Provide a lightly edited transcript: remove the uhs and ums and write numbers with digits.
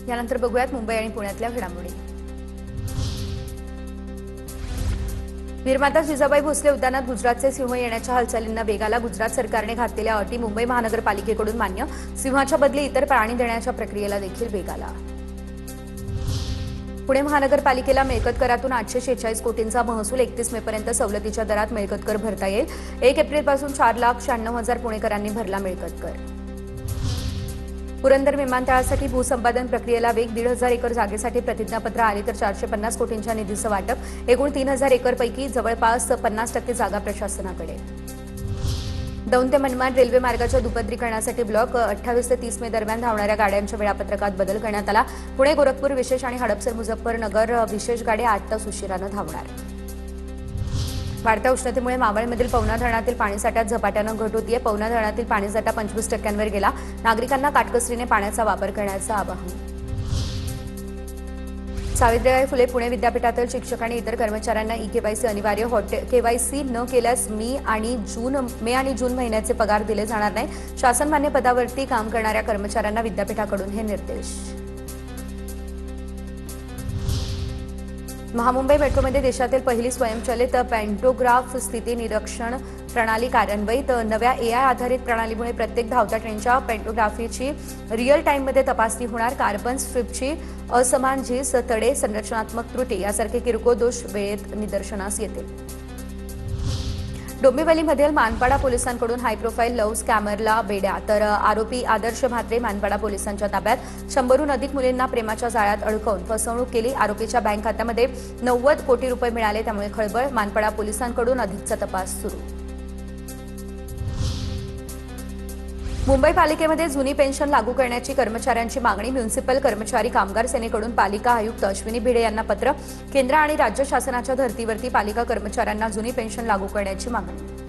यानंतर बघूयात मुंबई आणि पुण्यातल्या घडामोडी। वीरमाता जिजाबाई भोसले उद्यानात गुजरातचे सिंह येण्याच्या हालचालींना वेगाला गुजरात सरकारने घातलेल्या अटी मुंबई महानगरपालिकेकडून मान्य। सिंहाच्या बदली इतर प्राणी देण्याच्या प्रक्रियेला देखील वेगाला। पुणे महानगरपालिकेला मिळकत करातून 846 कोटींचा महसूल 31 मेपर्यंत सवलतीच्या दरात मिळकत कर भरता येईल। 1 एप्रिलपासून 4,96,000 पुणेकरांनी भरला मिळकत कर। पुरंदर विमानतळासाठी भूसंपादन प्रक्रियेला वेग। 1,500 एकर जागेसाठी प्रतिज्ञापत्र आले तर 450 कोटींच्या निधीचं वाटप। एकूण 3,000 एकरपैकी जवळपास 50% जागा प्रशासनाकडे। दौंड ते मनमाड रेल्वे मार्गाच्या दुपदरीकरणासाठी ब्लॉक 28 ते 30 मे दरम्यान धावणाऱ्या गाड्यांच्या वेळापत्रकात बदल करण्यात आला। पुणे गोरखपूर विशेष आणि हडपसर मुझफ्फरनगर विशेष गाड्या 8 तास उशिरानं धावणार। वाढत्या उष्णतेमुळे मावळमधील पवना धरणातील पाणीसाठ्यात झपाट्यानं घट होतीये। पवना धरणातील पाणीसाठा 25% गेला। नागरिकांना काटकसरीने पाण्याचा वापर करण्याचं आवाहन। सावित्रीबाई फुले पुणे विद्यापीठातील शिक्षक आणि इतर कर्मचाऱ्यांना ई-केवायसी अनिवार्य। केवायसी न केल्यास मे आणि जून महिन्याचे पगार दिले जाणार नाही। शासन मान्य पदावरती काम करणाऱ्या कर्मचाऱ्यांना विद्यापीठाकडून हे निर्देश। महामुंबई मेट्रोमध्ये देशातील पहिली स्वयंचलित पॅन्टोग्राफ स्थिती निरीक्षण प्रणाली कार्यान्वित। नव्या AI आधारित प्रणालीमुळे प्रत्येक धावत्या ट्रेनच्या पॅन्टोग्राफीची रिअल टाइममध्ये तपासणी होणार। कार्बन स्ट्रिपची असमान झीज, तडे, संरचनात्मक त्रुटी यासारखे किरकोळ दोष वेळेत निदर्शनास येतील। डोंबिवलीमधील मानपाडा पोलिसांकडून हाय प्रोफाईल लव्ह स्कॅमरला बेड्या, तर आरोपी आदर्श म्हात्रे मानपाडा पोलिसांच्या ताब्यात। 100हून अधिक मुलींना प्रेमाच्या जाळ्यात अडकवून फसवणूक केली। आरोपीच्या बँक खात्यामध्ये 90 कोटी रुपये मिळाले, त्यामुळे खळबळ। मानपाडा पोलिसांकडून अधिकचा तपास सुरू। मुंबई पालिकेमध्ये जुनी पेन्शन लागू करण्याची कर्मचाऱ्यांची मागणी। म्युनिसिपल कर्मचारी कामगार सेनेकडून पालिका आयुक्त अश्विनी भिडे यांना पत्र। केंद्र आणि राज्य शासनाच्या धर्तीवरती पालिका कर्मचाऱ्यांना जुनी पेन्शन लागू करण्याची मागणी।